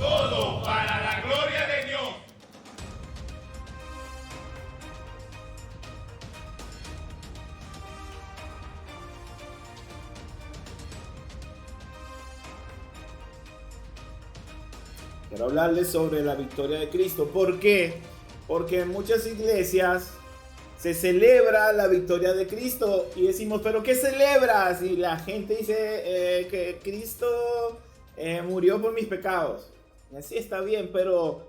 Todo para la gloria de Dios. Quiero hablarles sobre la victoria de Cristo. ¿Por qué? Porque en muchas iglesias se celebra la victoria de Cristo y decimos, ¿pero qué celebras? Y la gente dice que Cristo murió por mis pecados. Sí, está bien, pero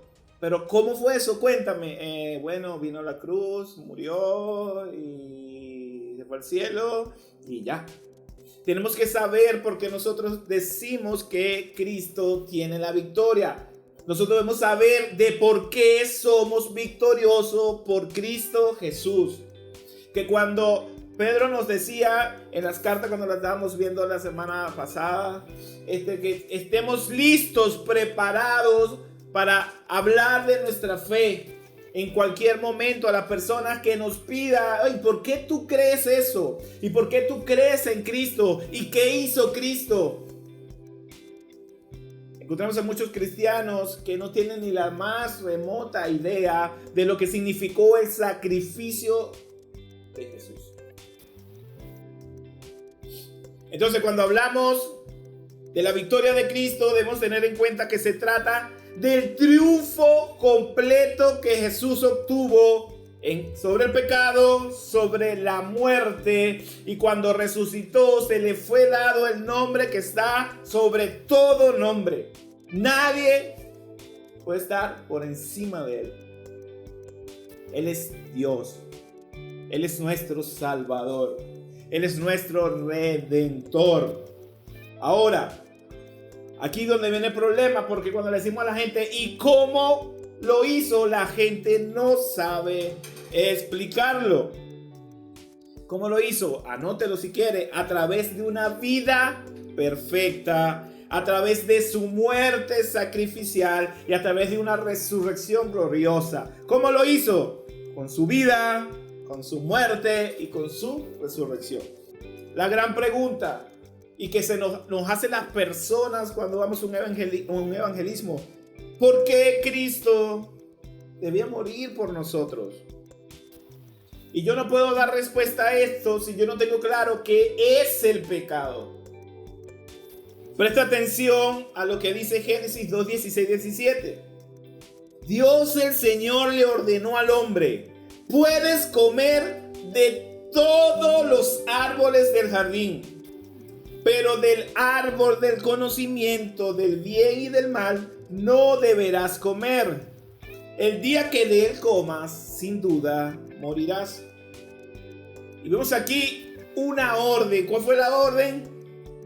¿cómo fue eso? Cuéntame. Bueno, vino a la cruz, murió y se fue al cielo y ya. Tenemos que saber porque nosotros decimos que Cristo tiene la victoria. Nosotros debemos saber de por qué somos victoriosos por Cristo Jesús. Que cuando Pedro nos decía en las cartas, cuando las estábamos viendo la semana pasada, que estemos listos, preparados para hablar de nuestra fe en cualquier momento a la persona que nos pida, ay, ¿por qué tú crees eso? ¿Y por qué tú crees en Cristo? ¿Y qué hizo Cristo? Encontramos a muchos cristianos que no tienen ni la más remota idea de lo que significó el sacrificio de Jesús. Entonces, cuando hablamos de la victoria de Cristo, debemos tener en cuenta que se trata del triunfo completo que Jesús obtuvo sobre el pecado, sobre la muerte, y cuando resucitó se le fue dado el nombre que está sobre todo nombre. Nadie puede estar por encima de él. Él es Dios. Él es nuestro Salvador. Él es nuestro Redentor. Ahora, aquí donde viene el problema, porque cuando le decimos a la gente, ¿y cómo lo hizo? La gente no sabe explicarlo. ¿Cómo lo hizo? Anótelo si quiere. A través de una vida perfecta, a través de su muerte sacrificial y a través de una resurrección gloriosa. ¿Cómo lo hizo? Con su vida, con su muerte y con su resurrección. La gran pregunta, y que se nos hace las personas cuando vamos a un evangelismo: ¿por qué Cristo debía morir por nosotros? Y yo no puedo dar respuesta a esto si yo no tengo claro qué es el pecado. Presta atención a lo que dice Génesis 2, 16, 17. Dios el Señor le ordenó al hombre: puedes comer de todos los árboles del jardín, pero del árbol del conocimiento del bien y del mal no deberás comer. El día que de él comas, sin duda morirás. Y vemos aquí una orden. ¿Cuál fue la orden?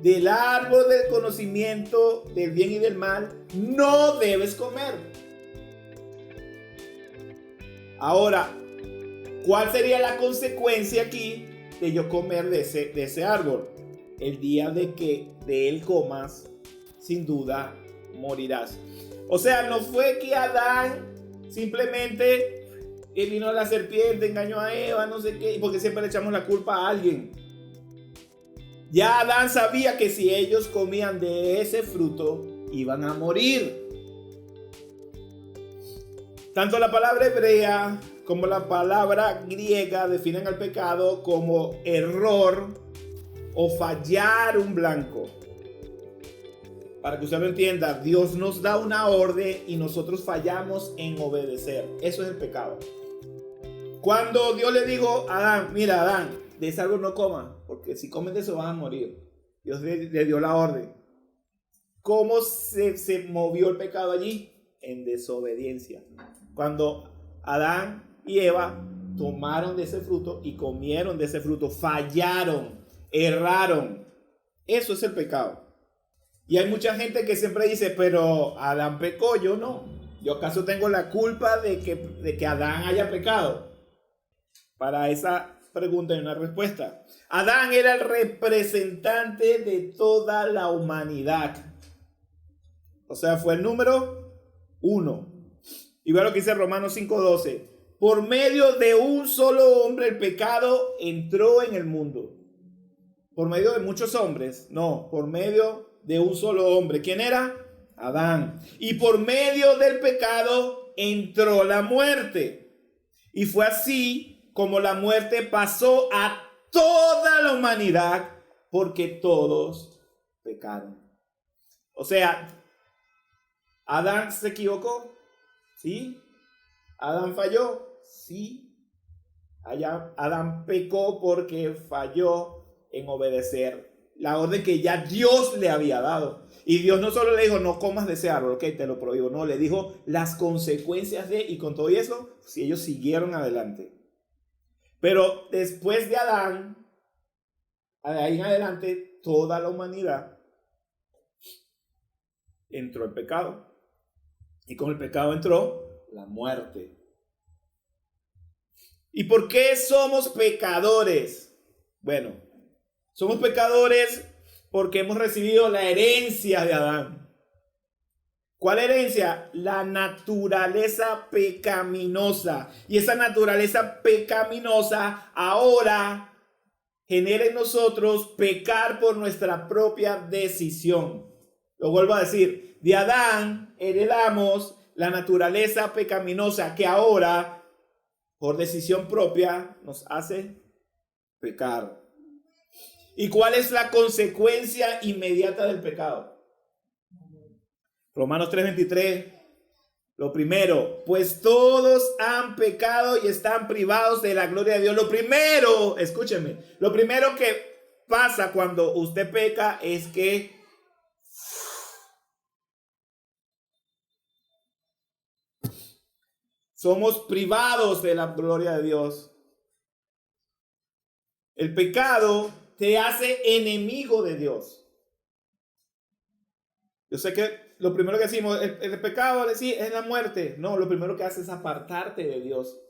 Del árbol del conocimiento del bien y del mal no debes comer. Ahora, ¿cuál sería la consecuencia aquí de yo comer de ese árbol? El día de que de él comas, sin duda morirás. O sea, no fue que Adán simplemente vino la serpiente, engañó a Eva, no sé qué, porque siempre le echamos la culpa a alguien. Ya Adán sabía que si ellos comían de ese fruto, iban a morir. Tanto la palabra hebrea como la palabra griega definen el pecado como error o fallar un blanco. Para que usted lo entienda, Dios nos da una orden y nosotros fallamos en obedecer. Eso es el pecado. Cuando Dios le dijo a Adán: mira, Adán, de ese árbol no comas, porque si comes de eso vas a morir. Dios le dio la orden. ¿Cómo se movió el pecado allí? En desobediencia. Cuando Adán y Eva tomaron de ese fruto y comieron de ese fruto, fallaron, erraron. Eso es el pecado. Y hay mucha gente que siempre dice: pero Adán pecó, yo no. ¿Yo acaso tengo la culpa de que Adán haya pecado? Para esa pregunta hay una respuesta. Adán era el representante de toda la humanidad. O sea, fue el número 1. Y vea lo que dice Romanos 5:12. Por medio de un solo hombre el pecado entró en el mundo. ¿Por medio de muchos hombres? No, por medio de un solo hombre. ¿Quién era? Adán. Y por medio del pecado entró la muerte. Y fue así como la muerte pasó a toda la humanidad, porque todos pecaron. O sea, Adán se equivocó, ¿sí? Adán falló, sí. Adán pecó porque falló en obedecer la orden que ya Dios le había dado. Y Dios no solo le dijo, no comas de ese árbol, ok, te lo prohíbo. No, le dijo las consecuencias de, y con todo eso, si ellos siguieron adelante. Pero después de Adán, de ahí en adelante, toda la humanidad entró el pecado. Y con el pecado entró la muerte. ¿Y por qué somos pecadores? Bueno, somos pecadores porque hemos recibido la herencia de Adán. ¿Cuál herencia? La naturaleza pecaminosa. Y esa naturaleza pecaminosa ahora genera en nosotros pecar por nuestra propia decisión. Lo vuelvo a decir, de Adán heredamos la naturaleza pecaminosa que ahora, por decisión propia, nos hace pecar. ¿Y cuál es la consecuencia inmediata del pecado? Romanos 3:23. Lo primero, pues todos han pecado y están privados de la gloria de Dios. Lo primero, escúcheme, lo primero que pasa cuando usted peca es que somos privados de la gloria de Dios. El pecado te hace enemigo de Dios. Yo sé que lo primero que decimos, el pecado sí, es la muerte. No, lo primero que hace es apartarte de Dios.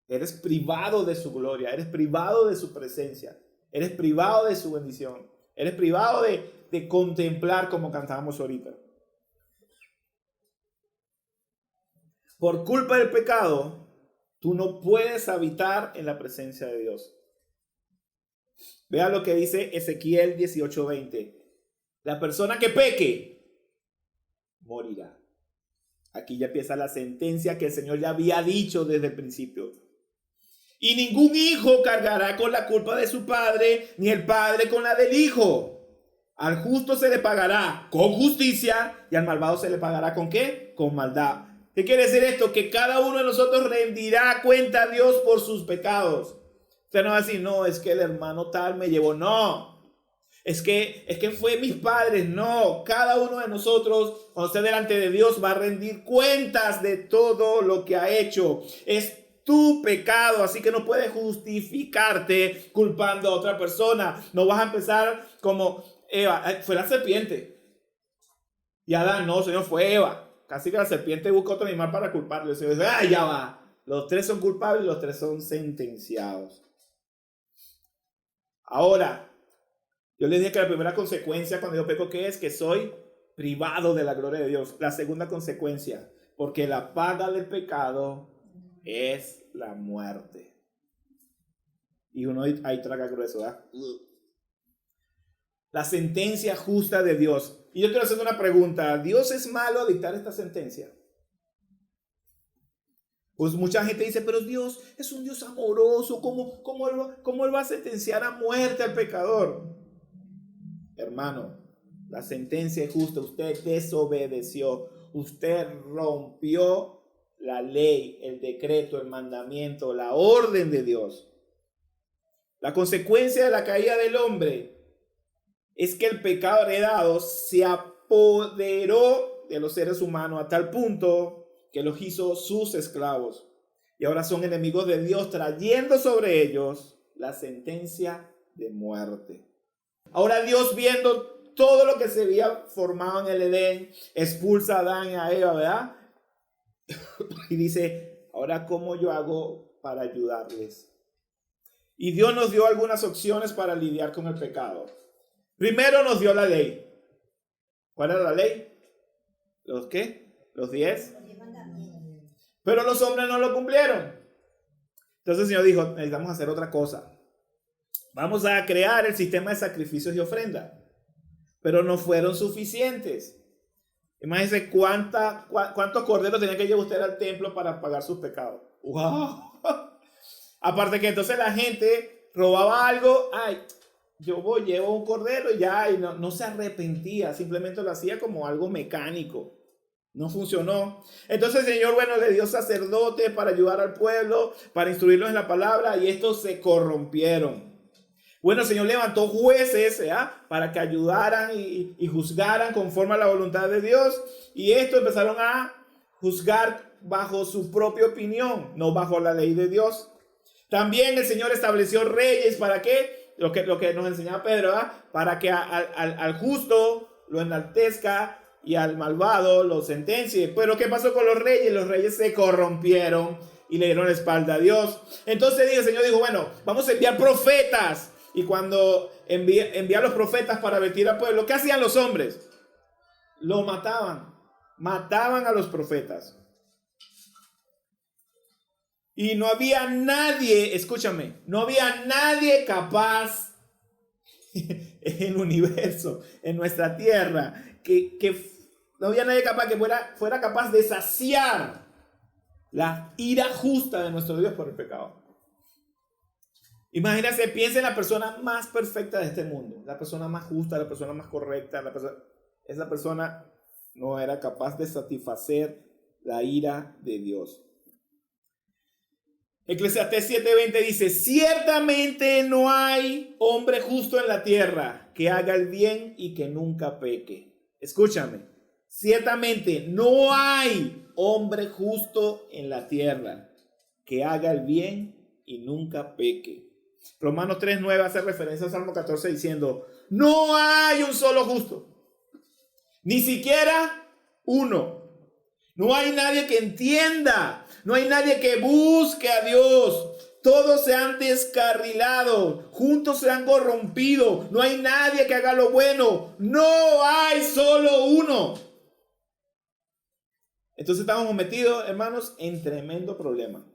Eres privado de su gloria, eres privado de su presencia, eres privado de su bendición, eres privado de contemplar como cantábamos ahorita. Por culpa del pecado, tú no puedes habitar en la presencia de Dios. Vea lo que dice Ezequiel 18:20. La persona que peque, morirá. Aquí ya empieza la sentencia que el Señor ya había dicho desde el principio. Y ningún hijo cargará con la culpa de su padre, ni el padre con la del hijo. Al justo se le pagará con justicia, y al malvado se le pagará ¿con qué? Con maldad. ¿Qué quiere decir esto? Que cada uno de nosotros rendirá cuenta a Dios por sus pecados. Usted no va a decir, no, es que el hermano tal me llevó. No. Es que fue mis padres. No, cada uno de nosotros, cuando esté delante de Dios, va a rendir cuentas de todo lo que ha hecho. Es tu pecado, así que no puedes justificarte culpando a otra persona. No vas a empezar como Eva, fue la serpiente. Y Adán, no, Señor, fue Eva. Casi que la serpiente busca otro animal para culparle. El Señor dice, ya va. Los tres son culpables y los tres son sentenciados. Ahora, yo les dije que la primera consecuencia cuando yo peco, ¿qué es? Que soy privado de la gloria de Dios. La segunda consecuencia, porque la paga del pecado es la muerte. Y uno ahí traga grueso, ¿verdad? La sentencia justa de Dios. Y yo quiero hacer una pregunta. ¿Dios es malo a dictar esta sentencia? Pues mucha gente dice, pero Dios es un Dios amoroso. ¿Cómo él va a sentenciar a muerte al pecador? Hermano, la sentencia es justa. Usted desobedeció. Usted rompió la ley, el decreto, el mandamiento, la orden de Dios. La consecuencia de la caída del hombre es que el pecado heredado se apoderó de los seres humanos a tal punto que los hizo sus esclavos. Y ahora son enemigos de Dios, trayendo sobre ellos la sentencia de muerte. Ahora Dios, viendo todo lo que se había formado en el Edén, expulsa a Adán y a Eva, ¿verdad? Y dice, ahora ¿cómo yo hago para ayudarles? Y Dios nos dio algunas opciones para lidiar con el pecado. Primero nos dio la ley. ¿Cuál era la ley? ¿Los qué? ¿Los 10? Pero los hombres no lo cumplieron. Entonces el Señor dijo, necesitamos hacer otra cosa. Vamos a crear el sistema de sacrificios y ofrenda. Pero no fueron suficientes. Imagínense cuántos corderos tenía que llevar usted al templo para pagar sus pecados. ¡Wow! Aparte que entonces la gente robaba algo. Ay, llevo un cordero y ya, y no se arrepentía. Simplemente lo hacía como algo mecánico. No funcionó. Entonces el Señor, bueno, le dio sacerdotes para ayudar al pueblo, para instruirlos en la palabra, y estos se corrompieron. Bueno, el Señor levantó jueces para que ayudaran y juzgaran conforme a la voluntad de Dios. Y estos empezaron a juzgar bajo su propia opinión, no bajo la ley de Dios. También el Señor estableció reyes. ¿Para qué? Lo que nos enseñaba Pedro, para que al justo lo enaltezca y al malvado lo sentencie. Pero ¿qué pasó con los reyes? Los reyes se corrompieron y le dieron la espalda a Dios. Entonces el Señor dijo, bueno, vamos a enviar profetas. Y cuando envía a los profetas para advertir al pueblo, ¿qué hacían los hombres? Lo mataban. Mataban a los profetas. Y no había nadie, escúchame, no había nadie capaz en el universo, en nuestra tierra, que no había nadie capaz que fuera capaz de saciar la ira justa de nuestro Dios por el pecado. Imagínense, piensa en la persona más perfecta de este mundo, la persona más justa, la persona más correcta, esa persona no era capaz de satisfacer la ira de Dios. Eclesiastés 7:20 dice, ciertamente no hay hombre justo en la tierra que haga el bien y que nunca peque. Escúchame, ciertamente no hay hombre justo en la tierra que haga el bien y nunca peque. Romanos 3:9 hace referencia al Salmo 14 diciendo, no hay un solo justo, ni siquiera uno. No hay nadie que entienda, no hay nadie que busque a Dios. Todos se han descarrilado, juntos se han corrompido. No hay nadie que haga lo bueno, no hay solo uno. Entonces estamos metidos, hermanos, en tremendo problema.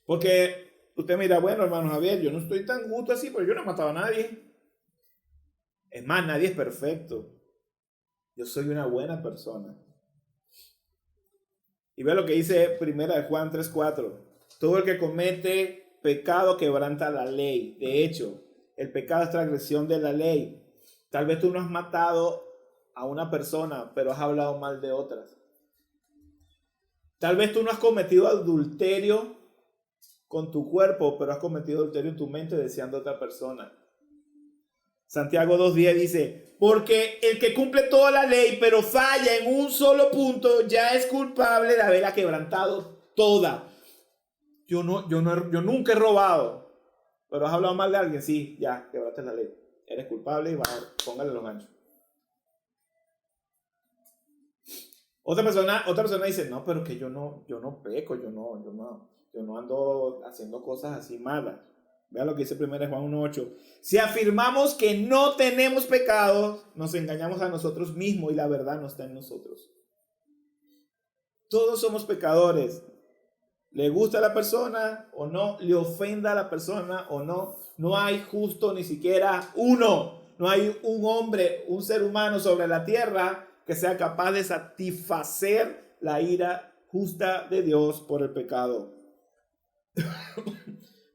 Porque usted mira, bueno, hermano Javier, yo no estoy tan justo así, pero yo no he matado a nadie. Es más, nadie es perfecto. Yo soy una buena persona. Y ve lo que dice 1 Juan 3:4. Todo el que comete pecado quebranta la ley. De hecho, el pecado es transgresión de la ley. Tal vez tú no has matado a una persona, pero has hablado mal de otras. Tal vez tú no has cometido adulterio con tu cuerpo, pero has cometido adulterio en tu mente deseando a otra persona. Santiago 2:10 dice, porque el que cumple toda la ley pero falla en un solo punto ya es culpable de haberla quebrantado toda. Yo nunca he robado, pero has hablado mal de alguien, sí, ya quebraste la ley. Eres culpable y póngale los ganchos. Otra persona dice, no, pero que yo no peco, yo no ando haciendo cosas así malas. Vean lo que dice 1 Juan 1:8. Si afirmamos que no tenemos pecados, nos engañamos a nosotros mismos y la verdad no está en nosotros. Todos somos pecadores. ¿Le gusta a la persona o no? ¿Le ofenda a la persona o no? No hay justo ni siquiera uno. No hay un hombre, un ser humano sobre la tierra que sea capaz de satisfacer la ira justa de Dios por el pecado.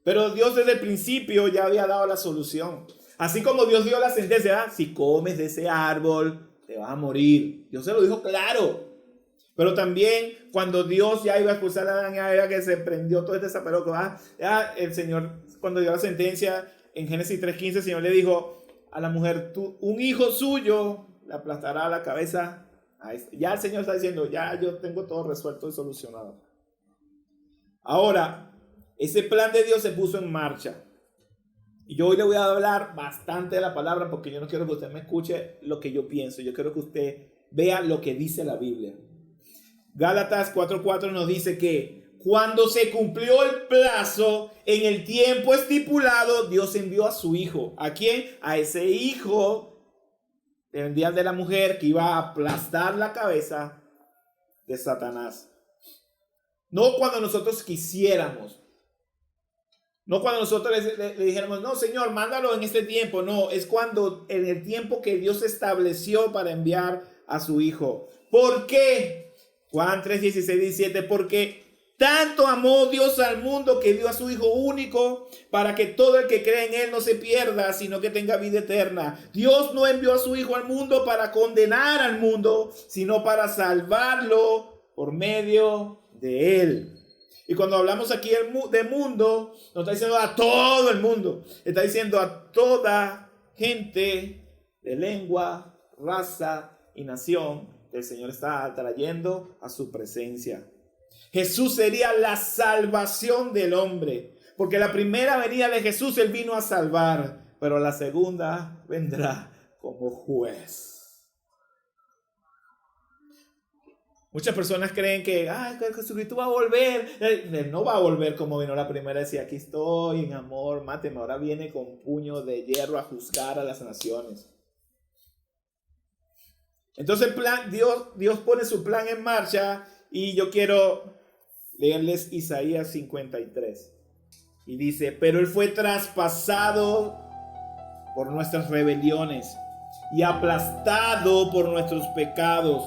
Pero Dios desde el principio ya había dado la solución. Así como Dios dio la sentencia, si comes de ese árbol, te vas a morir. Dios se lo dijo claro. Pero también cuando Dios ya iba a expulsar a Adán y a Eva, que se prendió todo este zaperoco, el Señor, cuando dio la sentencia, en Génesis 3:15, el Señor le dijo a la mujer, un hijo suyo le aplastará la cabeza. Ya el Señor está diciendo, ya yo tengo todo resuelto y solucionado. Ahora, ese plan de Dios se puso en marcha. Y yo hoy le voy a hablar bastante de la palabra porque yo no quiero que usted me escuche lo que yo pienso. Yo quiero que usted vea lo que dice la Biblia. Gálatas 4:4 nos dice que cuando se cumplió el plazo en el tiempo estipulado, Dios envió a su hijo. ¿A quién? A ese hijo del día de la mujer que iba a aplastar la cabeza de Satanás. No cuando nosotros quisiéramos. No cuando nosotros le dijéramos, no, Señor, mándalo en este tiempo. No, es cuando en el tiempo que Dios estableció para enviar a su Hijo. ¿Por qué? Juan 3, 16, 17, porque tanto amó Dios al mundo que dio a su Hijo único para que todo el que cree en Él no se pierda, sino que tenga vida eterna. Dios no envió a su Hijo al mundo para condenar al mundo, sino para salvarlo por medio de Él. Y cuando hablamos aquí de mundo, no está diciendo a todo el mundo, está diciendo a toda gente de lengua, raza y nación que el Señor está trayendo a su presencia. Jesús sería la salvación del hombre, porque la primera venida de Jesús Él vino a salvar, pero la segunda vendrá como juez. Muchas personas creen que Jesucristo va a volver. Él no va a volver como vino la primera. Decía, aquí estoy en amor, máteme. Ahora viene con puño de hierro a juzgar a las naciones. Entonces Dios pone su plan en marcha, y yo quiero leerles Isaías 53. Y dice, pero Él fue traspasado por nuestras rebeliones y aplastado por nuestros pecados.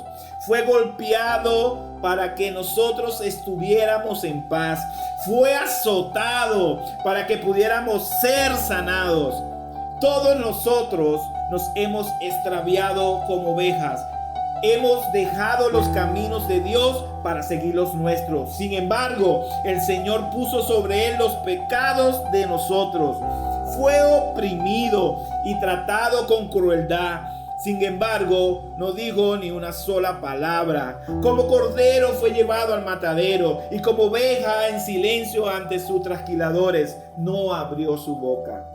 Fue golpeado para que nosotros estuviéramos en paz. Fue azotado para que pudiéramos ser sanados. Todos nosotros nos hemos extraviado como ovejas. Hemos dejado los caminos de Dios para seguir los nuestros. Sin embargo, el Señor puso sobre Él los pecados de nosotros. Fue oprimido y tratado con crueldad. Sin embargo, no dijo ni una sola palabra. Como cordero fue llevado al matadero, y como oveja en silencio ante sus trasquiladores, no abrió su boca.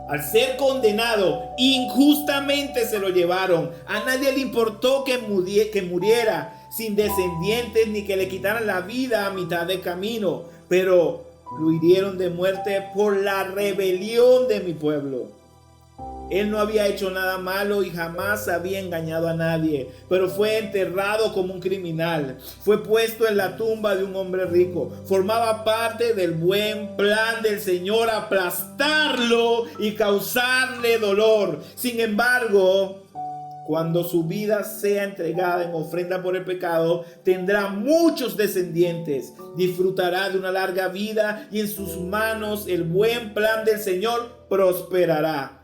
Al ser condenado, injustamente se lo llevaron. A nadie le importó que muriera sin descendientes, ni que le quitaran la vida a mitad de camino. Pero lo hirieron de muerte por la rebelión de mi pueblo. Él no había hecho nada malo y jamás había engañado a nadie, pero fue enterrado como un criminal. Fue puesto en la tumba de un hombre rico. Formaba parte del buen plan del Señor aplastarlo y causarle dolor. Sin embargo, cuando su vida sea entregada en ofrenda por el pecado, tendrá muchos descendientes, disfrutará de una larga vida, y en sus manos el buen plan del Señor prosperará.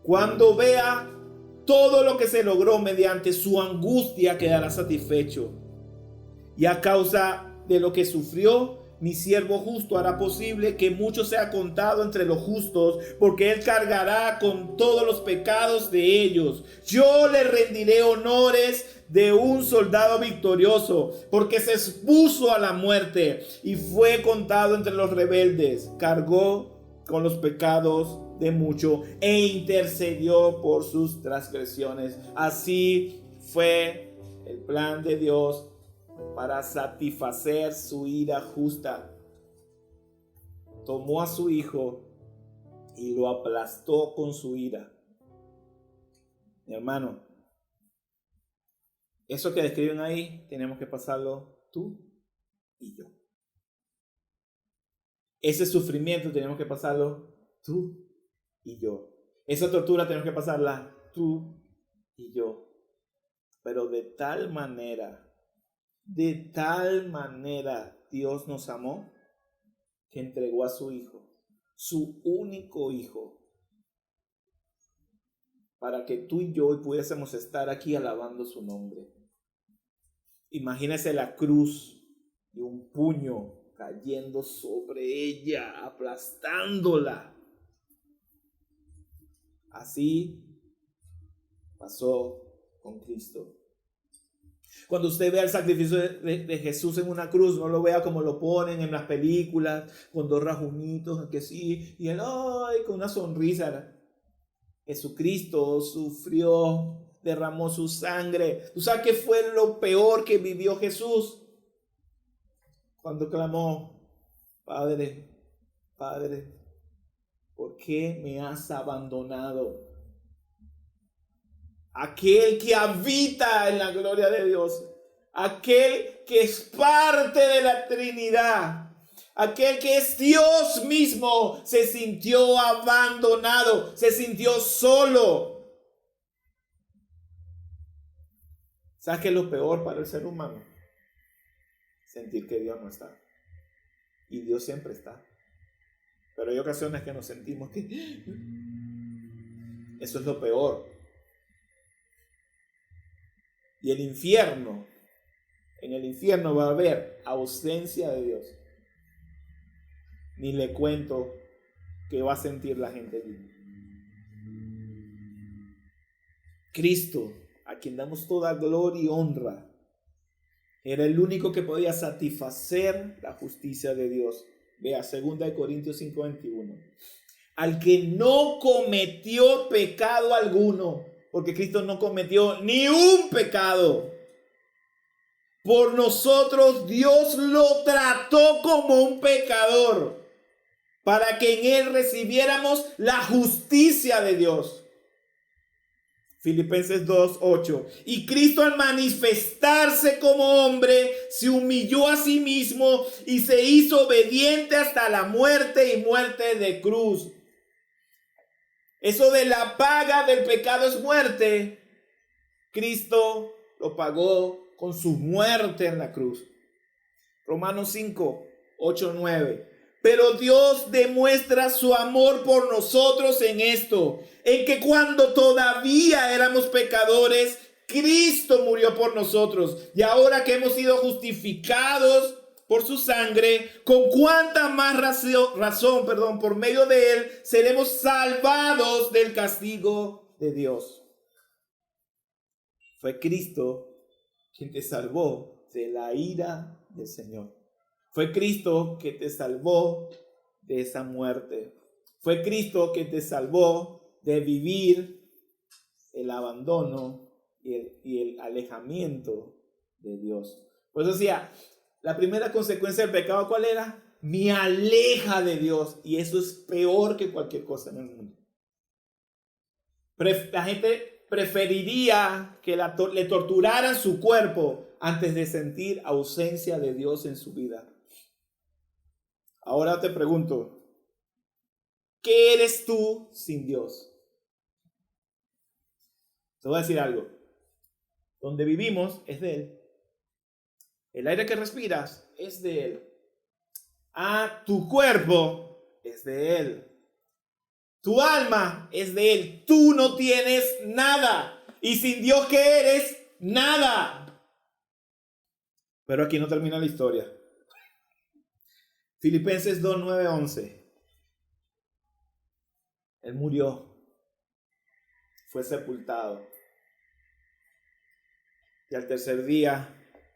Cuando vea todo lo que se logró mediante su angustia, quedará satisfecho. Y a causa de lo que sufrió, mi siervo justo hará posible que mucho sea contado entre los justos, porque Él cargará con todos los pecados de ellos. Yo le rendiré honores de un soldado victorioso, porque se expuso a la muerte y fue contado entre los rebeldes. Cargó con los pecados de mucho e intercedió por sus transgresiones. Así fue el plan de Dios para satisfacer su ira justa. Tomó a su Hijo y lo aplastó con su ira. Mi hermano, eso que describen ahí tenemos que pasarlo tú y yo. Ese sufrimiento tenemos que pasarlo tú y yo. Esa tortura tenemos que pasarla tú y yo. Pero de tal manera Dios nos amó, que entregó a su Hijo, su único Hijo, para que tú y yo hoy pudiésemos estar aquí alabando su nombre. Imagínese la cruz y un puño cayendo sobre ella, aplastándola. Así pasó con Cristo. Cuando usted vea el sacrificio de Jesús en una cruz, no lo vea como lo ponen en las películas, con dos rajunitos, que sí, y él con una sonrisa. Jesucristo sufrió, derramó su sangre. ¿Tú sabes qué fue lo peor que vivió Jesús? Cuando clamó, Padre, Padre, ¿por qué me has abandonado? Aquel que habita en la gloria de Dios, aquel que es parte de la Trinidad, aquel que es Dios mismo, se sintió abandonado, se sintió solo. ¿Sabes qué es lo peor para el ser humano? Sentir que Dios no está. Y Dios siempre está. Pero hay ocasiones que nos sentimos que eso es lo peor. Y el infierno, en el infierno va a haber ausencia de Dios. Ni le cuento qué va a sentir la gente allí. Cristo, a quien damos toda gloria y honra, era el único que podía satisfacer la justicia de Dios. Vea, 2 Corintios 5:21. Al que no cometió pecado alguno, porque Cristo no cometió ni un pecado. Por nosotros Dios lo trató como un pecador, para que en él recibiéramos la justicia de Dios. Filipenses 2:8. Y Cristo, al manifestarse como hombre, se humilló a sí mismo y se hizo obediente hasta la muerte y muerte de cruz. Eso de la paga del pecado es muerte. Cristo lo pagó con su muerte en la cruz. Romanos 5:8-9. Pero Dios demuestra su amor por nosotros en esto, en que cuando todavía éramos pecadores, Cristo murió por nosotros. Y ahora que hemos sido justificados por su sangre, con cuánta más razón, por medio de él, seremos salvados del castigo de Dios. Fue Cristo quien te salvó de la ira del Señor. Fue Cristo que te salvó de esa muerte. Fue Cristo que te salvó de vivir el abandono y el alejamiento de Dios. Por eso decía, la primera consecuencia del pecado, ¿cuál era? Me aleja de Dios. Y eso es peor que cualquier cosa en el mundo. La gente preferiría que le torturaran su cuerpo antes de sentir ausencia de Dios en su vida. Ahora te pregunto, ¿qué eres tú sin Dios? Te voy a decir algo. Donde vivimos es de Él. El aire que respiras es de Él. Tu cuerpo es de Él. Tu alma es de Él. Tú no tienes nada. Y sin Dios, ¿qué eres? Nada. Pero aquí no termina la historia. Filipenses 2:9-11. Él murió. Fue sepultado. Y al tercer día,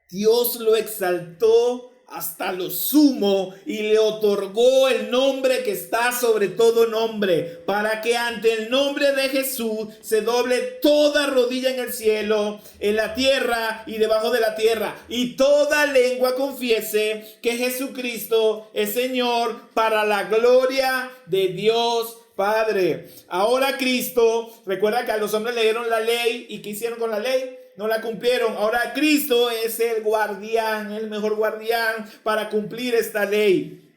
Dios lo exaltó hasta lo sumo y le otorgó el nombre que está sobre todo nombre, para que ante el nombre de Jesús se doble toda rodilla en el cielo, en la tierra y debajo de la tierra, y toda lengua confiese que Jesucristo es Señor, para la gloria de Dios Padre. Ahora Cristo, recuerda que a los hombres le dieron la ley, ¿y qué hicieron con la ley? No la cumplieron. Ahora Cristo es el guardián, el mejor guardián para cumplir esta ley.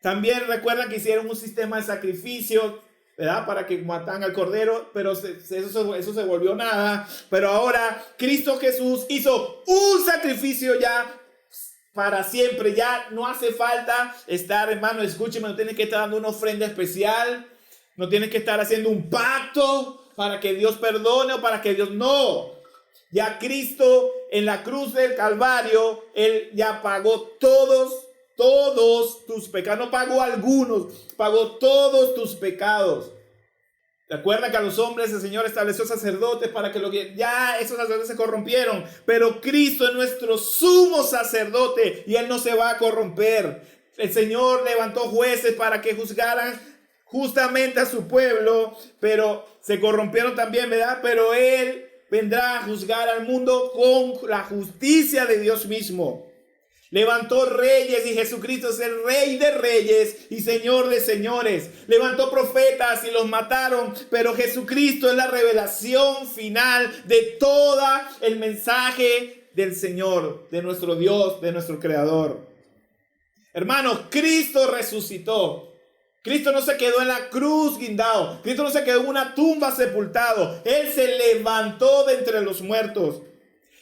También recuerdan que hicieron un sistema de sacrificio, ¿verdad? Para que mataran al cordero, pero eso se volvió nada. Pero ahora Cristo Jesús hizo un sacrificio ya para siempre. Ya no hace falta estar, hermano, escúcheme, no tienes que estar dando una ofrenda especial, no tienes que estar haciendo un pacto para que Dios perdone o para que Dios no. Ya Cristo en la cruz del Calvario, Él ya pagó todos tus pecados. No pagó algunos, pagó todos tus pecados. Recuerda que a los hombres el Señor estableció sacerdotes para que ya esos sacerdotes se corrompieron. Pero Cristo es nuestro sumo sacerdote y Él no se va a corromper. El Señor levantó jueces para que juzgaran justamente a su pueblo, pero se corrompieron también, ¿verdad? Pero Él vendrá a juzgar al mundo con la justicia de Dios mismo. Levantó reyes y Jesucristo es el Rey de reyes y Señor de señores. Levantó profetas y los mataron, pero Jesucristo es la revelación final de todo el mensaje del Señor, de nuestro Dios, de nuestro Creador. Hermanos, Cristo resucitó. Cristo no se quedó en la cruz guindado. Cristo no se quedó en una tumba sepultado. Él se levantó de entre los muertos.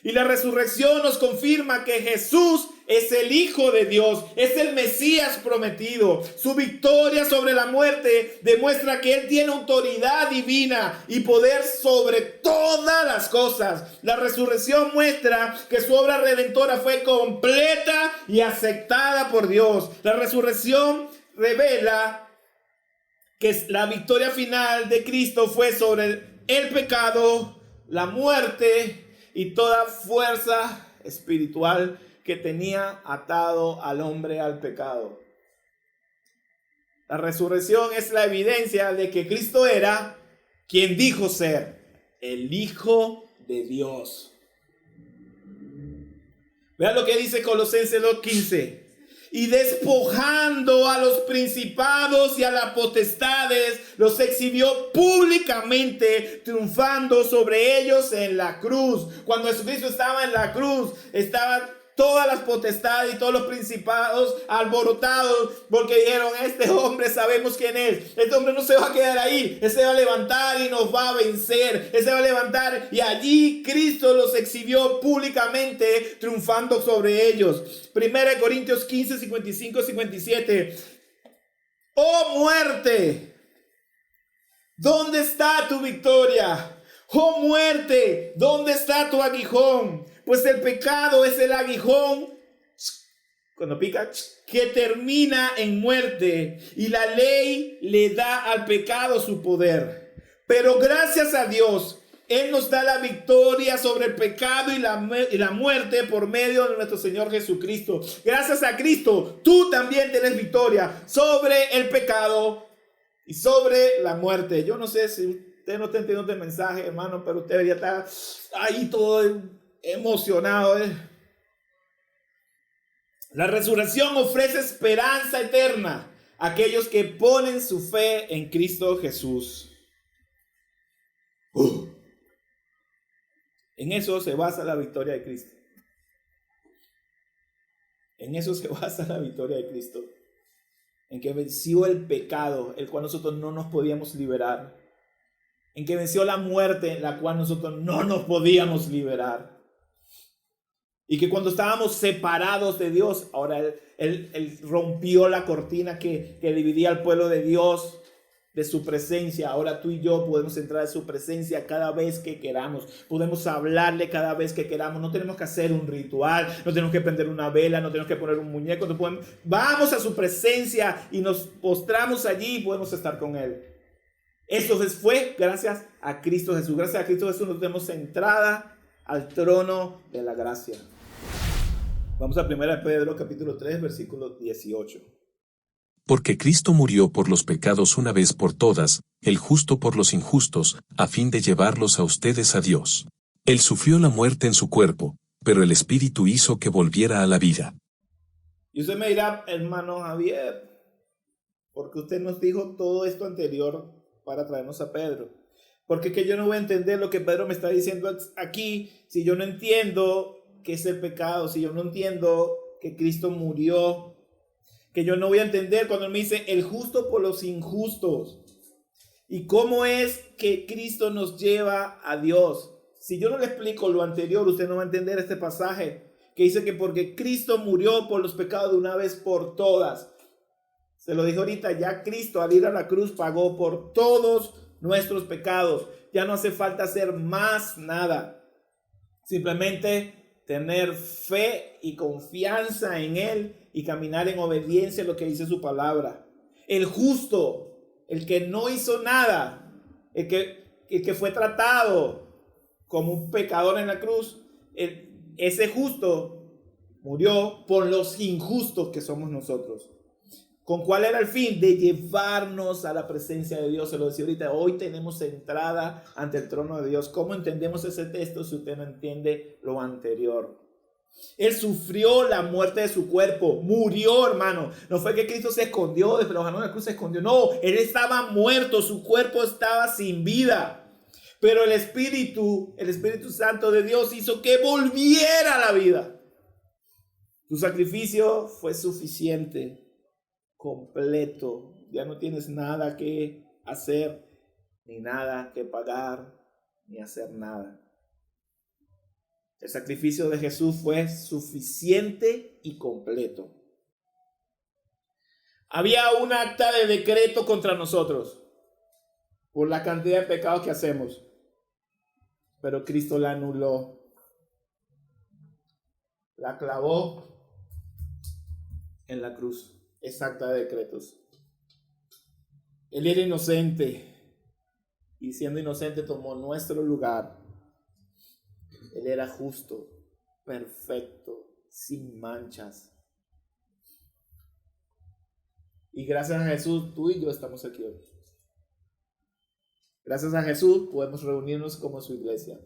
Y la resurrección nos confirma que Jesús es el Hijo de Dios, es el Mesías prometido. Su victoria sobre la muerte demuestra que Él tiene autoridad divina y poder sobre todas las cosas. La resurrección muestra que su obra redentora fue completa y aceptada por Dios. La resurrección revela que la victoria final de Cristo fue sobre el pecado, la muerte y toda fuerza espiritual que tenía atado al hombre al pecado. La resurrección es la evidencia de que Cristo era quien dijo ser, el Hijo de Dios. Vean lo que dice Colosenses 2:15. Y despojando a los principados y a las potestades, los exhibió públicamente, triunfando sobre ellos en la cruz. Cuando Jesucristo estaba en la cruz, estaban todas las potestades y todos los principados alborotados, porque dijeron, este hombre sabemos quién es, este hombre no se va a quedar ahí, él se va a levantar y nos va a vencer, él se va a levantar, y allí Cristo los exhibió públicamente, triunfando sobre ellos. 1 Corintios 15, 55, 57. Oh muerte, ¿dónde está tu victoria? Oh muerte, ¿dónde está tu aguijón? Pues el pecado es el aguijón, cuando pica, que termina en muerte, y la ley le da al pecado su poder. Pero gracias a Dios, Él nos da la victoria sobre el pecado y la muerte por medio de nuestro Señor Jesucristo. Gracias a Cristo, tú también tienes victoria sobre el pecado y sobre la muerte. Yo no sé si usted no está entendiendo este mensaje, hermano, pero usted debería estar ahí todo emocionado. La resurrección ofrece esperanza eterna a aquellos que ponen su fe en Cristo Jesús. En eso se basa la victoria de Cristo. En eso se basa la victoria de Cristo. En que venció el pecado, el cual nosotros no nos podíamos liberar. En que venció la muerte, la cual nosotros no nos podíamos liberar. Y que cuando estábamos separados de Dios, ahora Él rompió la cortina que dividía al pueblo de Dios de su presencia. Ahora tú y yo podemos entrar a su presencia cada vez que queramos. Podemos hablarle cada vez que queramos. No tenemos que hacer un ritual, no tenemos que prender una vela, no tenemos que poner un muñeco. Vamos a su presencia y nos postramos allí y podemos estar con Él. Eso fue gracias a Cristo Jesús. Gracias a Cristo Jesús nos tenemos entrada al trono de la gracia. Vamos a 1 Pedro capítulo 3 versículo 18. Porque Cristo murió por los pecados una vez por todas, el justo por los injustos, a fin de llevarlos a ustedes a Dios. Él sufrió la muerte en su cuerpo, pero el Espíritu hizo que volviera a la vida. Y usted me dirá, hermano Javier, porque usted nos dijo todo esto anterior para traernos a Pedro. Porque que yo no voy a entender lo que Pedro me está diciendo aquí si yo no entiendo qué es el pecado, si yo no entiendo que Cristo murió, que yo no voy a entender cuando él me dice el justo por los injustos. ¿Y cómo es que Cristo nos lleva a Dios? Si yo no le explico lo anterior, usted no va a entender este pasaje que dice que porque Cristo murió por los pecados de una vez por todas. Se lo dije ahorita, ya Cristo al ir a la cruz pagó por todos nuestros pecados. Ya no hace falta hacer más nada. Simplemente tener fe y confianza en Él y caminar en obediencia a lo que dice su palabra. El justo, el que no hizo nada, el que fue tratado como un pecador en la cruz, ese justo murió por los injustos que somos nosotros. ¿Con cuál era el fin? De llevarnos a la presencia de Dios. Se lo decía ahorita, hoy tenemos entrada ante el trono de Dios. ¿Cómo entendemos ese texto si usted no entiende lo anterior? Él sufrió la muerte de su cuerpo, murió, hermano. No fue que Cristo se escondió, desde los de la cruz se escondió. No, Él estaba muerto, su cuerpo estaba sin vida. Pero el Espíritu Santo de Dios hizo que volviera a la vida. Tu sacrificio fue suficiente. Completo, ya no tienes nada que hacer, ni nada que pagar, ni hacer nada. El sacrificio de Jesús fue suficiente y completo. Había un acta de decreto contra nosotros por la cantidad de pecados que hacemos, pero Cristo la anuló, la clavó en la cruz. Esa acta de decretos. Él era inocente y siendo inocente tomó nuestro lugar. Él era justo, perfecto, sin manchas. Y gracias a Jesús, tú y yo estamos aquí hoy. Gracias a Jesús podemos reunirnos como su iglesia.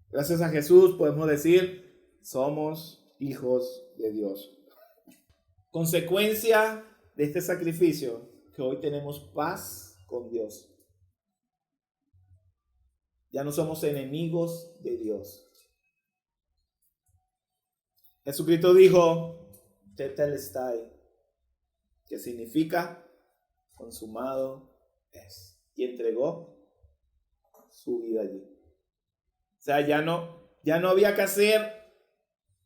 Gracias a Jesús podemos decir, somos hijos de Dios. Consecuencia de este sacrificio, que hoy tenemos paz con Dios. Ya no somos enemigos de Dios. Jesucristo dijo, tetelestai, que significa consumado es. Y entregó su vida allí. O sea, ya no había que hacer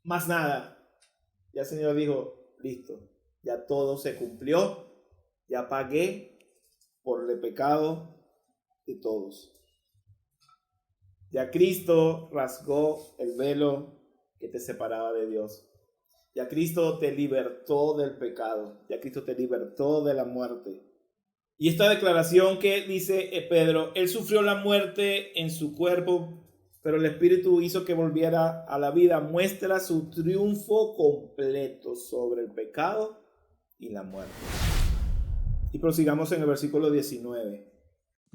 más nada. Ya el Señor dijo, listo, ya todo se cumplió, ya pagué por el pecado de todos. Ya Cristo rasgó el velo que te separaba de Dios. Ya Cristo te libertó del pecado. Ya Cristo te libertó de la muerte. Y esta declaración que dice Pedro, Él sufrió la muerte en su cuerpo, pero el Espíritu hizo que volviera a la vida, muestra su triunfo completo sobre el pecado y la muerte. Y prosigamos en el versículo 19.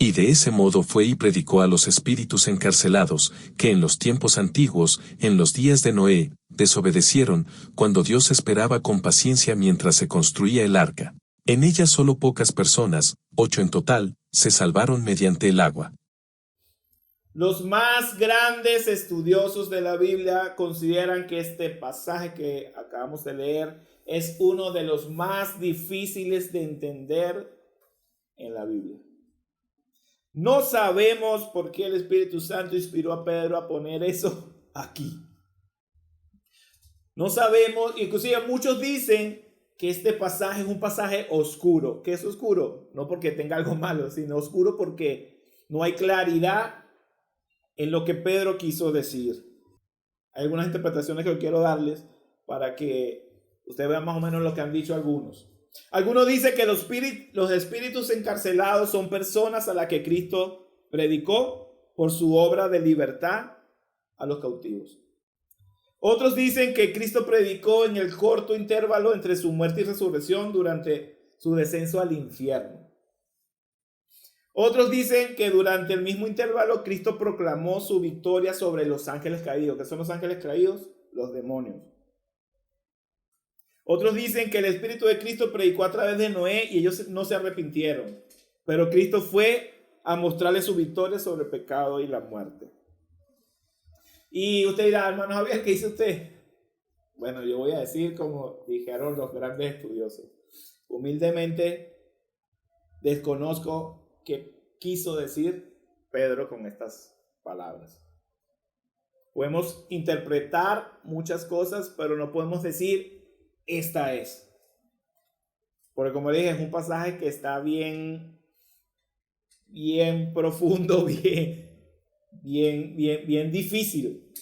Y de ese modo fue y predicó a los espíritus encarcelados, que en los tiempos antiguos, en los días de Noé, desobedecieron, cuando Dios esperaba con paciencia mientras se construía el arca. En ella solo pocas personas, 8 en total, se salvaron mediante el agua. Los más grandes estudiosos de la Biblia consideran que este pasaje que acabamos de leer es uno de los más difíciles de entender en la Biblia. No sabemos por qué el Espíritu Santo inspiró a Pedro a poner eso aquí. No sabemos, inclusive muchos dicen que este pasaje es un pasaje oscuro. ¿Qué es oscuro? No porque tenga algo malo, sino oscuro porque no hay claridad en lo que Pedro quiso decir. Hay algunas interpretaciones que quiero darles para que ustedes vean más o menos lo que han dicho algunos. Algunos dicen que los espíritus encarcelados son personas a las que Cristo predicó por su obra de libertad a los cautivos. Otros dicen que Cristo predicó en el corto intervalo entre su muerte y resurrección durante su descenso al infierno. Otros dicen que durante el mismo intervalo Cristo proclamó su victoria sobre los ángeles caídos. ¿Qué son los ángeles caídos? Los demonios. Otros dicen que el Espíritu de Cristo predicó a través de Noé y ellos no se arrepintieron. Pero Cristo fue a mostrarles su victoria sobre el pecado y la muerte. Y usted dirá, hermano Javier, ¿qué dice usted? Bueno, yo voy a decir como dijeron los grandes estudiosos. Humildemente desconozco qué quiso decir Pedro con estas palabras. Podemos interpretar muchas cosas, pero no podemos decir esta es. Porque como dije, es un pasaje que está bien profundo, bien difícil.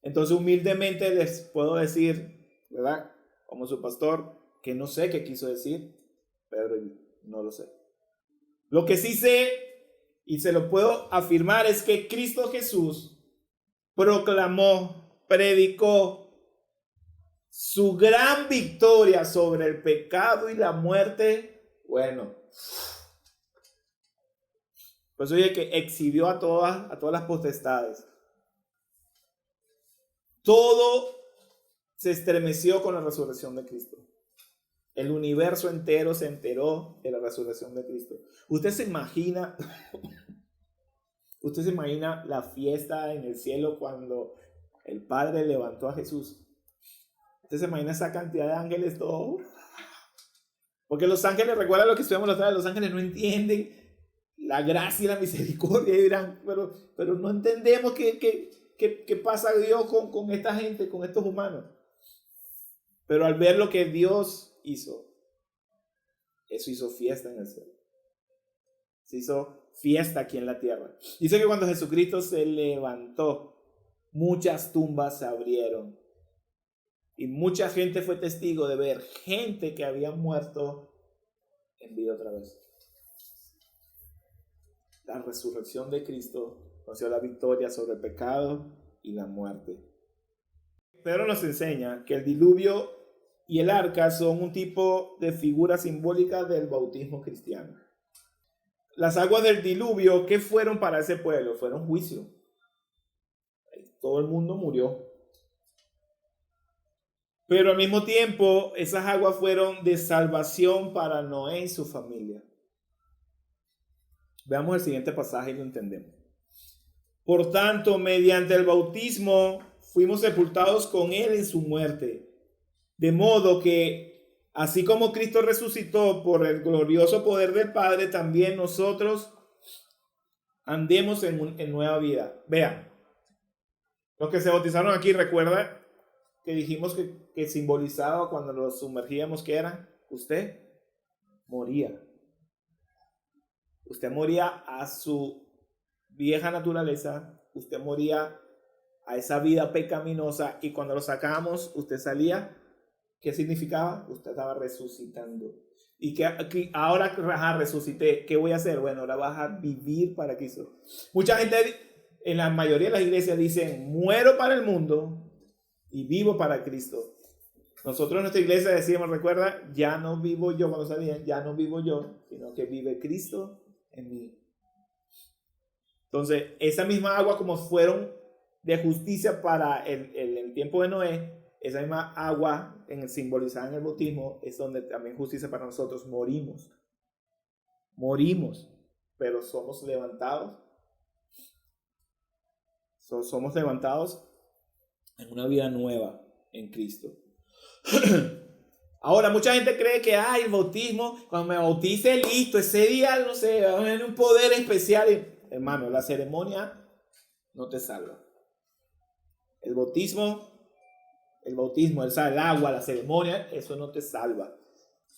Entonces humildemente les puedo decir, ¿verdad? Como su pastor, que no sé qué quiso decir Pedro, no lo sé. Lo que sí sé y se lo puedo afirmar es que Cristo Jesús proclamó, predicó su gran victoria sobre el pecado y la muerte. Bueno, pues oye, que exhibió a todas las potestades. Todo se estremeció con la resurrección de Cristo. El universo entero se enteró de la resurrección de Cristo. Usted se imagina la fiesta en el cielo cuando el Padre levantó a Jesús. Usted se imagina esa cantidad de ángeles, todo. Porque los ángeles, recuerda lo que estudiamos la otra vez, los ángeles no entienden la gracia y la misericordia y dirán, pero no entendemos que ¿qué pasa Dios con esta gente, con estos humanos? Pero al ver lo que Dios hizo, eso hizo fiesta en el cielo. Se hizo fiesta aquí en la tierra. Dice que cuando Jesucristo se levantó, muchas tumbas se abrieron. Y mucha gente fue testigo de ver gente que había muerto en vida otra vez. La resurrección de Cristo nos dio la victoria sobre el pecado y la muerte. Pedro nos enseña que el diluvio y el arca son un tipo de figura simbólica del bautismo cristiano. Las aguas del diluvio, ¿qué fueron para ese pueblo? Fueron juicio. Todo el mundo murió. Pero al mismo tiempo, esas aguas fueron de salvación para Noé y su familia. Veamos el siguiente pasaje y lo entendemos. Por tanto, mediante el bautismo, fuimos sepultados con él en su muerte. De modo que, así como Cristo resucitó por el glorioso poder del Padre, también nosotros andemos en nueva vida. Vean, los que se bautizaron aquí, recuerda que dijimos que simbolizaba cuando nos sumergíamos, ¿qué era? Usted moría. Usted moría a su vieja naturaleza, usted moría a esa vida pecaminosa, y cuando lo sacábamos, usted salía. ¿Qué significaba? Usted estaba resucitando. Y que ahora resucité, ¿qué voy a hacer? Bueno, ahora vas a vivir para Cristo. Mucha gente, en la mayoría de las iglesias, dicen, muero para el mundo y vivo para Cristo. Nosotros en nuestra iglesia decíamos, recuerda, ya no vivo yo, cuando salían, ya no vivo yo, sino que vive Cristo en mí. Entonces, esa misma agua, como fueron de justicia para el tiempo de Noé, esa misma agua simbolizada en el bautismo es donde también justicia para nosotros. Morimos, pero somos levantados. Somos levantados en una vida nueva en Cristo. Ahora, mucha gente cree que el bautismo, cuando me bautice, listo, ese día, no sé, va a tener un poder especial. Hermano, la ceremonia no te salva. El bautismo, el agua, la ceremonia, eso no te salva.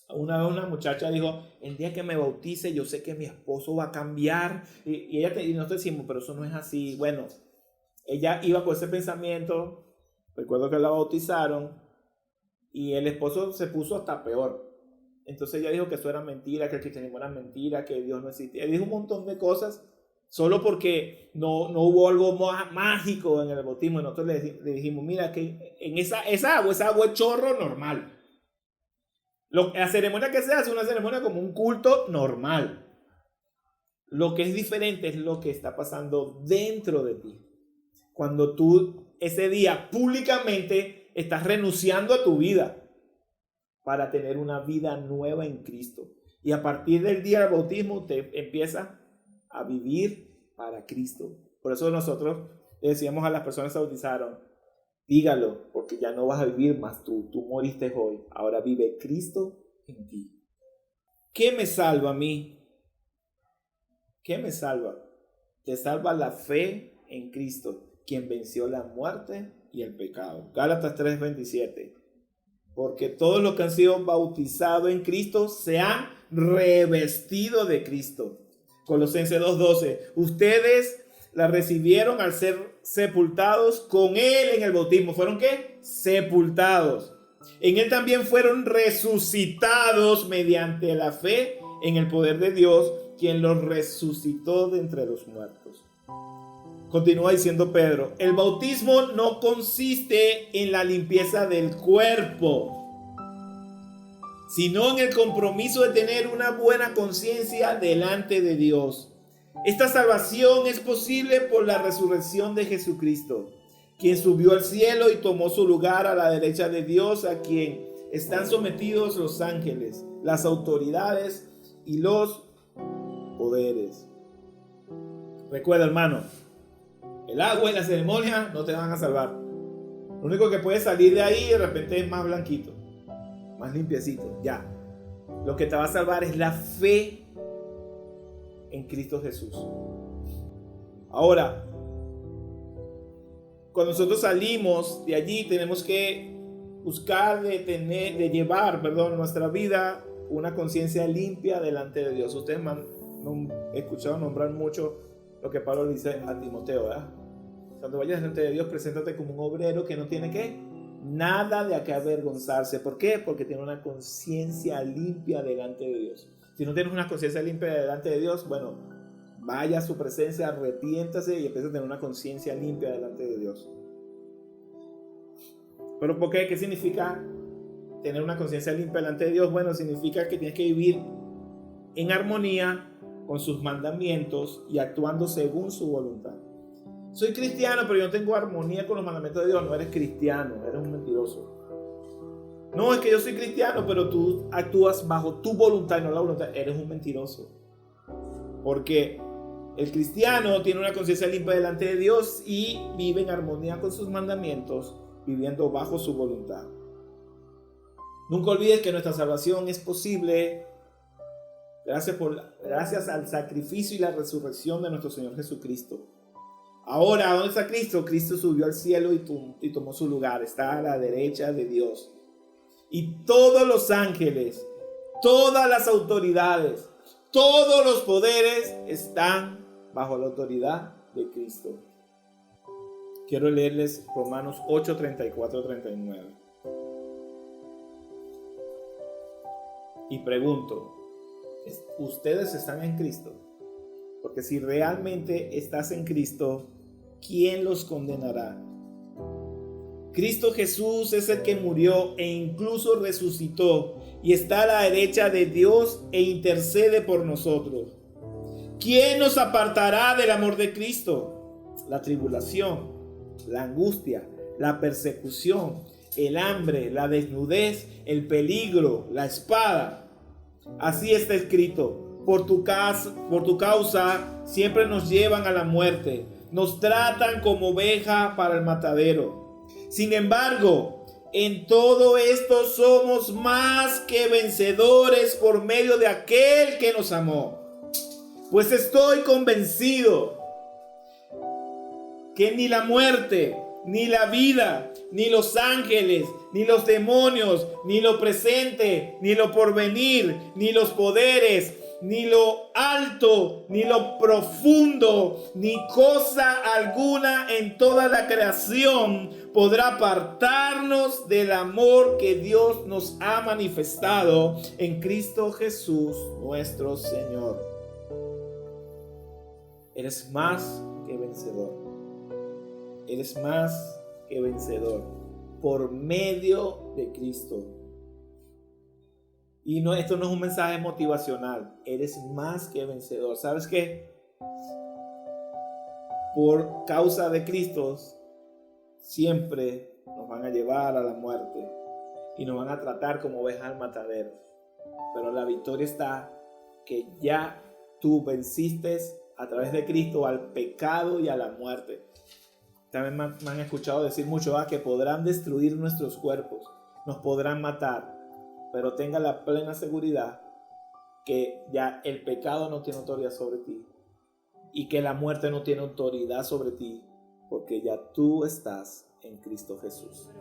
Una vez una muchacha dijo, el día que me bautice, yo sé que mi esposo va a cambiar. Y nosotros decimos, pero eso no es así. Bueno, ella iba con ese pensamiento. Recuerdo que la bautizaron y el esposo se puso hasta peor. Entonces ella dijo que eso era mentira, que el cristianismo era mentira, que Dios no existía. Dijo un montón de cosas solo porque no hubo algo mágico en el bautismo. Y nosotros le dijimos, mira, que en esa agua es chorro normal. La ceremonia que se hace es una ceremonia como un culto normal. Lo que es diferente es lo que está pasando dentro de ti. Cuando tú ese día públicamente estás renunciando a tu vida para tener una vida nueva en Cristo. Y a partir del día del bautismo te empiezas a vivir para Cristo. Por eso nosotros le decíamos a las personas que se bautizaron, dígalo, porque ya no vas a vivir más tú moriste hoy, ahora vive Cristo en ti. ¿Qué me salva a mí? ¿Qué me salva? Te salva la fe en Cristo, quien venció la muerte y el pecado. Gálatas 3:27. Porque todos los que han sido bautizados en Cristo se han revestido de Cristo. Colosenses 2:12. Ustedes la recibieron al ser sepultados con Él en el bautismo. ¿Fueron qué? Sepultados. En Él también fueron resucitados mediante la fe en el poder de Dios, quien los resucitó de entre los muertos. Continúa diciendo Pedro, el bautismo no consiste en la limpieza del cuerpo, sino en el compromiso de tener una buena conciencia delante de Dios. Esta salvación es posible por la resurrección de Jesucristo, quien subió al cielo y tomó su lugar a la derecha de Dios, a quien están sometidos los ángeles, las autoridades y los poderes. Recuerda, hermano, el agua y la ceremonia no te van a salvar. Lo único que puede salir de ahí de repente es más blanquito, más limpiecito, ya. Lo que te va a salvar es la fe en Cristo Jesús. Ahora, cuando nosotros salimos de allí tenemos que buscar de llevar nuestra vida una conciencia limpia delante de Dios. Ustedes me han escuchado nombrar mucho lo que Pablo dice a Timoteo, ¿verdad? Cuando vayas delante de Dios, preséntate como un obrero que no tiene nada de qué avergonzarse. ¿Por qué? Porque tiene una conciencia limpia delante de Dios. Si no tienes una conciencia limpia delante de Dios, bueno, vaya a su presencia, arrepiéntase y empieza a tener una conciencia limpia delante de Dios. ¿Pero por qué? ¿Qué significa tener una conciencia limpia delante de Dios? Bueno, significa que tienes que vivir en armonía con sus mandamientos y actuando según su voluntad. Soy cristiano, pero yo no tengo armonía con los mandamientos de Dios. No eres cristiano, eres un mentiroso. No, es que yo soy cristiano, pero tú actúas bajo tu voluntad y no la voluntad. Eres un mentiroso. Porque el cristiano tiene una conciencia limpia delante de Dios y vive en armonía con sus mandamientos, viviendo bajo su voluntad. Nunca olvides que nuestra salvación es posible gracias al sacrificio y la resurrección de nuestro Señor Jesucristo. Ahora, ¿dónde está Cristo? Cristo subió al cielo y tomó su lugar. Está a la derecha de Dios. Y todos los ángeles, todas las autoridades, todos los poderes están bajo la autoridad de Cristo. Quiero leerles Romanos 8, 34, 39. Y pregunto, ¿ustedes están en Cristo? Porque si realmente estás en Cristo, ¿quién los condenará? Cristo Jesús es el que murió e incluso resucitó y está a la derecha de Dios e intercede por nosotros. ¿Quién nos apartará del amor de Cristo? La tribulación, la angustia, la persecución, el hambre, la desnudez, el peligro, la espada. Así está escrito: por tu causa siempre nos llevan a la muerte, nos tratan como oveja para el matadero. Sin embargo, en todo esto somos más que vencedores por medio de aquel que nos amó. Pues estoy convencido que ni la muerte, ni la vida, ni los ángeles, ni los demonios, ni lo presente, ni lo porvenir, ni los poderes, ni lo alto, ni lo profundo, ni cosa alguna en toda la creación podrá apartarnos del amor que Dios nos ha manifestado en Cristo Jesús nuestro Señor. Eres más que vencedor. Eres más que vencedor por medio de Cristo. Y no, esto no es un mensaje motivacional. Eres más que vencedor. ¿Sabes qué? Por causa de Cristo, siempre nos van a llevar a la muerte y nos van a tratar como ovejas al matadero. Pero la victoria está que ya tú venciste a través de Cristo al pecado y a la muerte. También me han escuchado decir mucho que podrán destruir nuestros cuerpos, nos podrán matar, pero tenga la plena seguridad que ya el pecado no tiene autoridad sobre ti y que la muerte no tiene autoridad sobre ti, porque ya tú estás en Cristo Jesús.